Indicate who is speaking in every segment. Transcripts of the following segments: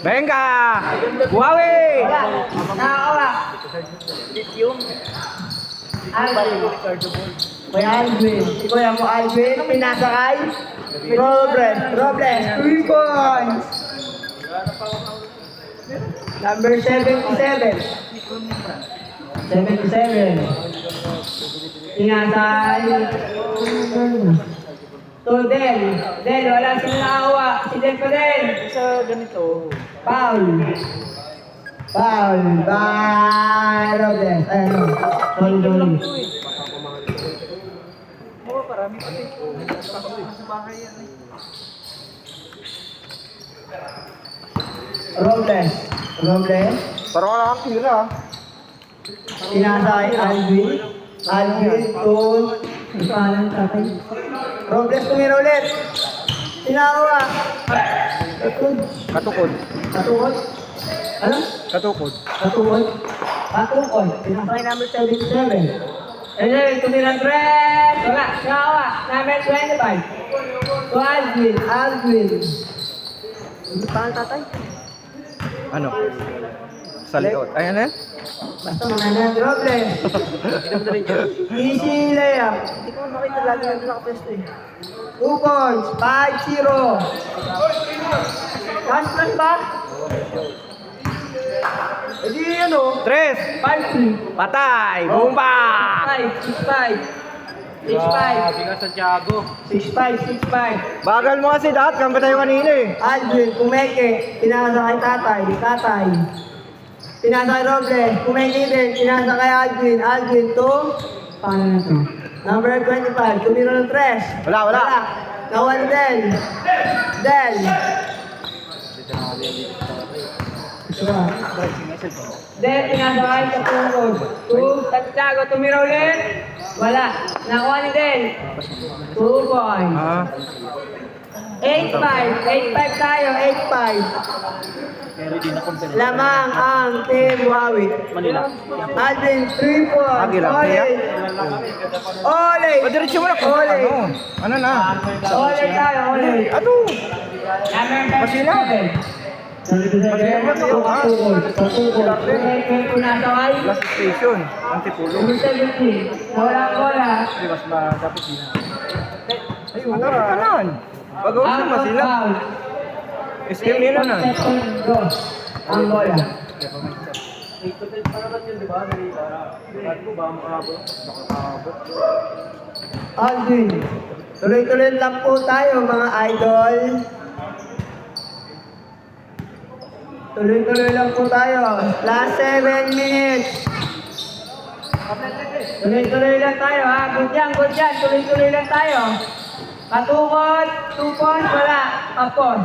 Speaker 1: Venga! Buhawi!
Speaker 2: Nakakawa. Kuya Alvin. Si Kuya mo Alvin, pinasakay. Robles. 3 points. Number 77. 77. Pinasakay. To Del. Del, wala sila nakakuha. Si Del pa din.
Speaker 1: Sa ganito.
Speaker 2: Foul. Foul. By Robles. Ano? Robles.
Speaker 1: Parami pati. Sa bahay yan eh.
Speaker 2: Robles. Robles.
Speaker 1: Parang wala kang tira.
Speaker 2: Pinasakay Alvin. Alvin to Ipalan tatay. Robles tumira ulit. Tinawa.
Speaker 1: Katukod.
Speaker 2: Katukod. Ano?
Speaker 1: Katukod.
Speaker 2: Katukod. Katukod. Pinasakay number 77. And then, tumira Dres. Wala. Tinawa. Number 25. To Alvin. Alvin. Ipalan tatay.
Speaker 1: Ano? Sa likod. Ayan eh.
Speaker 2: Basta mga na. Robles. Easy layup.
Speaker 3: Hindi ko makita lagi na nakapesto eh.
Speaker 2: 2 points. 5-0. Last run ba?
Speaker 1: E di ano? 3.
Speaker 2: 5-3.
Speaker 1: Patay! Bumba!
Speaker 2: 6-5. 6-5. 6-5.
Speaker 1: Ka Santiago.
Speaker 2: 6-5. 6-5.
Speaker 1: Bagal mo kasi dahil. Kami tayo kanina eh.
Speaker 2: Alvin, kumeke. Pinasa kay tatay. Tatay. Pinasa kay Robles. Kumeke din. Pinasa kay Alvin. Alvin to. Paano na to? Number 25. Tumira ng 3.
Speaker 1: Wala.
Speaker 2: Nawan Del. Del. Del, pinasakay sa tungkod. 2, Santiago, tumira ulit. Wala. Nakuha ni Del. 2 points. 8-5. 8-5 tayo. 8-5. Lamang ang Team Buhawi.
Speaker 1: Manila.
Speaker 2: Alvin, 3 points.
Speaker 1: Agila.
Speaker 2: Ole.
Speaker 1: Padiretso mo na kung
Speaker 2: Ole.
Speaker 1: ano. Ano na?
Speaker 2: Ole tayo. Ole.
Speaker 1: Ano? Masila.
Speaker 2: Pinasakay.
Speaker 1: Last station. Antipulo.
Speaker 2: Number 17. Bola.
Speaker 1: Di mas dapat din. Ay, magkara ka nan. Pag-uwi
Speaker 2: Out
Speaker 1: naman
Speaker 2: of
Speaker 1: sila.
Speaker 2: foul.
Speaker 1: Escape nila na.
Speaker 2: Ang bola. Alvin. Tuloy-tuloy lang po tayo mga idol. Tuloy-tuloy lang po tayo. Last 7 minutes. Tuloy-tuloy lang tayo ha. Good yan. Tuloy-tuloy lang tayo. Katukot. 2 points. Wala. Kapos.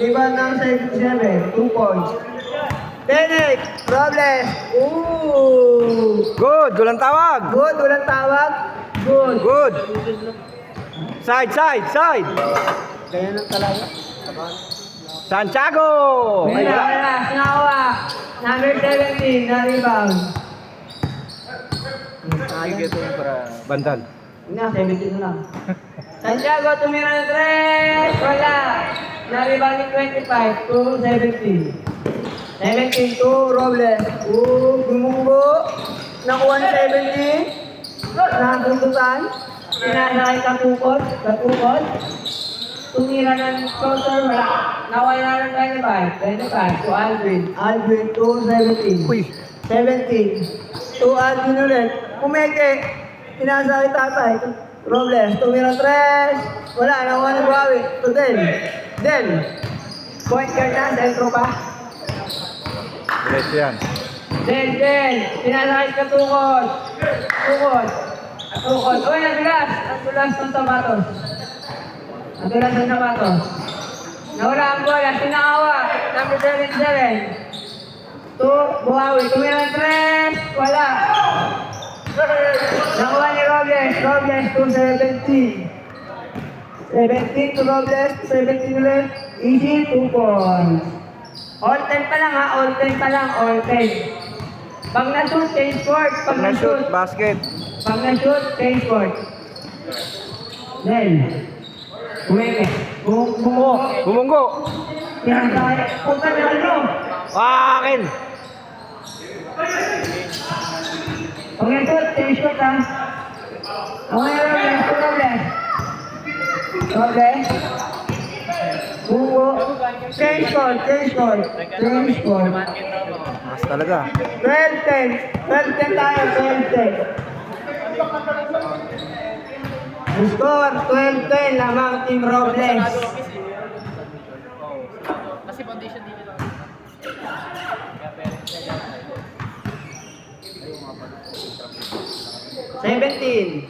Speaker 2: Liban ng 7. 2 points. Tenek. Robles. Ooh.
Speaker 1: Good. Walang tawag.
Speaker 2: Good. Walang tawag. Good.
Speaker 1: Good. Side.
Speaker 2: Ganyan lang talaga.
Speaker 1: Santiago. Ay, wala.
Speaker 2: Wala. Sinawa. Number 17 na rebound.
Speaker 1: Ay, ito yung para bandal.
Speaker 2: Nga, 17 na lang. Santiago, tumira ng 3. Wala. Na-rebound ni 25 to 17. 17 to Robles. Gumugo. Nakuha ni 17. Nakundutan. Pinasakay katukot. Tumira ng closer. Wala. Nawala ng 25 to Alvin. Alvin to 17.
Speaker 1: Uy.
Speaker 2: 17. To Alvin ulit. Kumeke. Pinasakay tatay. Robles. Tumira 3. Wala. Nakuha ni Buhawi. To Del. Point guard na. Sentro pa.
Speaker 1: Diretso yan.
Speaker 2: Del. Pinasakay katukot. Tukot. Uy, nadulas ng sapatos. Nawala ang bola, sinakawa. Number 77. To Buhawi, tumira ng 3. Wala. Nakuha ni Robles to 17. 17 to Robles, 17 ulit. Easy, 2 points. All 10 pa lang ha, all 10. Pag na-shoot, change court. Pag
Speaker 1: Na-shoot,
Speaker 2: na-shoot,
Speaker 1: basket.
Speaker 2: change court. Then, kumeme. Bumunggo.
Speaker 1: Bumunggo.
Speaker 2: Punta na ano?
Speaker 1: Akin!
Speaker 2: Okay, so, change shot ha. Okay, Robles. Okay. Bungo. Change shot.
Speaker 1: Mas talaga.
Speaker 2: 12-10. 12-10 tayo, 12-10. Score, 12-10 lamang Team Robles.
Speaker 4: Kasi foundation dito lang.
Speaker 2: 17.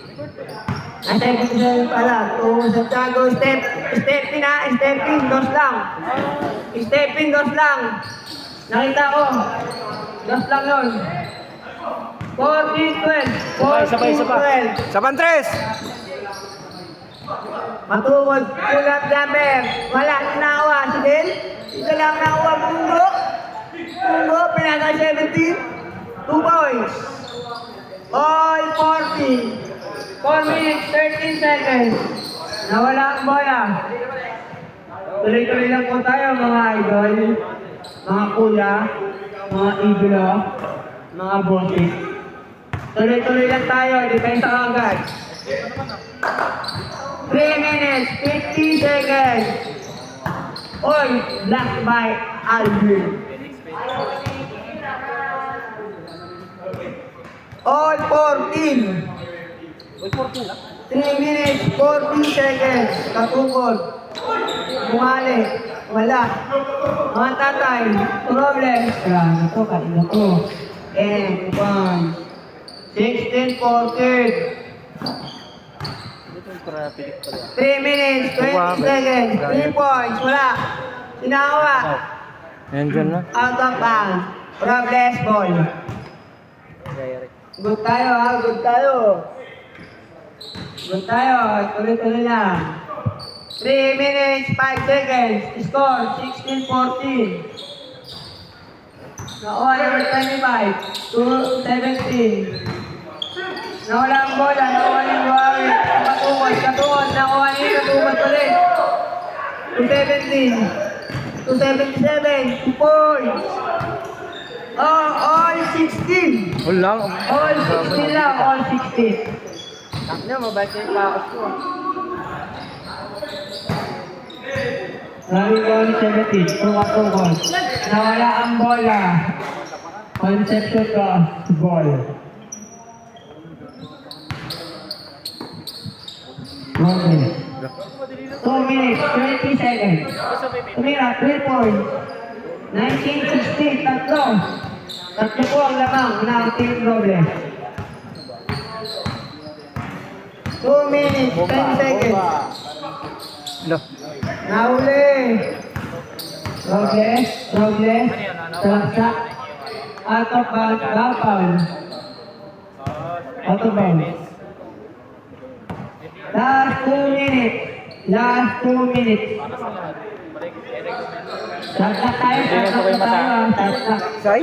Speaker 2: 17 pala. To Santiago, Stepin, dos lang. Stepin, dos lang. Nakita ko. Dos lang yun. 14-12.
Speaker 1: Sabay.
Speaker 2: 14-12.
Speaker 1: Saban tres!
Speaker 2: Matungod, pull-up jumper. Wala, sinawa. Si Del, ito lang nakuha Bungo. Bungo, pinaka 17. 2 points. All 40. 4 minutes, 13 seconds. Nawala ang bola. Tuloy-tuloy lang po tayo mga idol, mga kuya, mga idolo, mga bosses. Tuloy-tuloy lang tayo, depensa agad. 3 minutes, 50 seconds. Oy, blocked by Alvin. All 14. 3 minutes, 40 seconds. Katungkol. Bumali. Wala. Mga tatay. Problem. Kaya ito, kanina to. And 1. 16, 14. 3 minutes, 20 seconds. 3 points. Wala. Sinawa.
Speaker 1: Ayan dyan na.
Speaker 2: Out of bounds. Robles ball. Good tayo ha, good tayo. Good tayo, tuloy-tuloy lang. 3 minutes, 5 seconds. Score, 16-14. Nakuha number 25, to 17. Nawala ang bola, nakuha ni Buhawi. Katungod, nakuha ni Katungod ulit. To 17. To 77, 2 points. Oh, all 16.
Speaker 1: Wala.
Speaker 2: All 16 lang, all 16.
Speaker 3: Taknya, mabait yung lakas ko.
Speaker 2: Lagi ko ni 17, tukot. Nawala ang bola. Conception ko, ball. Okay. 2 minutes, 20 seconds. Tumira, 3 points. 19-16, tatlo. Tatlo po ang lamang ng Team Robles. 2 minutes, 10 seconds.
Speaker 1: Lo.
Speaker 2: Nahuli. Robles. Salaksak. Out of bounds. Foul. Out of bounds. Last 2 minutes. Salaksak tayo. Salaksak.
Speaker 1: Say?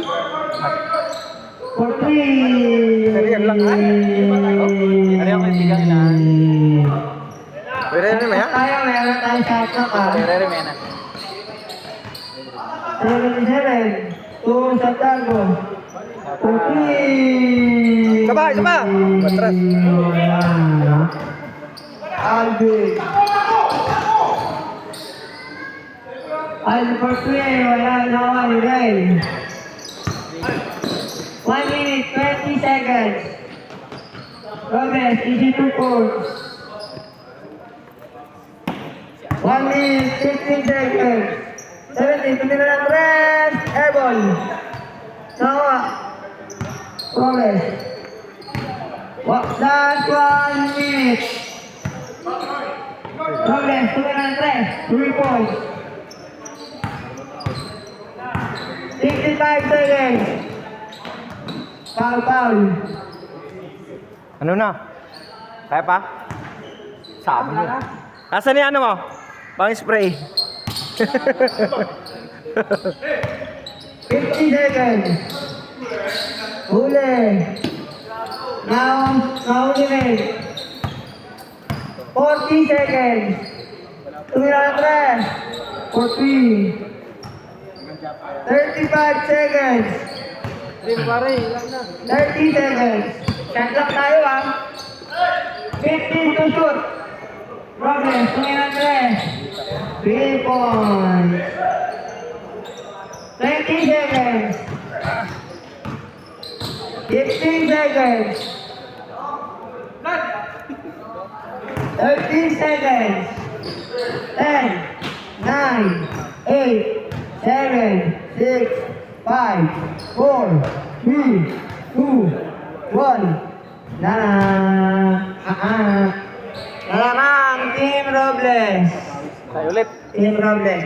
Speaker 2: For 3.
Speaker 1: Sariyan lang, ha? Ano yung kaibigan na? Pwede rin maya?
Speaker 2: Meron tayo salaksak ha.
Speaker 1: Pwede rin maya na.
Speaker 2: 77. To Santiago. 14.
Speaker 1: Sabay! Patras.
Speaker 2: Alvin. Alvin for play. Wala na ako ni Ray. 1 minute, 20 seconds. Robles, easy 2 points. 1 minute, 15 seconds. 17, tumira ng rest. Airball. Nawa. Robles. Last 1 minute. Robles, tumira ng rest. 3 points. 65 seconds. Foul.
Speaker 1: Ano na? Kaya pa? Sabi niya. Asan ni ano mo? Pang-spray.
Speaker 2: 50 seconds. Huli. Nahuli rin. 40 seconds. Tumira ng rest. 40. 35 seconds.
Speaker 3: Rin pare, ilan na.
Speaker 2: 30 seconds. Shot lang tayo ah. 15 to shoot. Robles, swing ang 3. 3 points. 20 seconds. 15 seconds. 13 seconds. 10, 9, 8, 7, 6, 5, 4, 3, 2, 1. Lalamang Team Robles.
Speaker 3: Tayo ulit.
Speaker 2: Team Robles.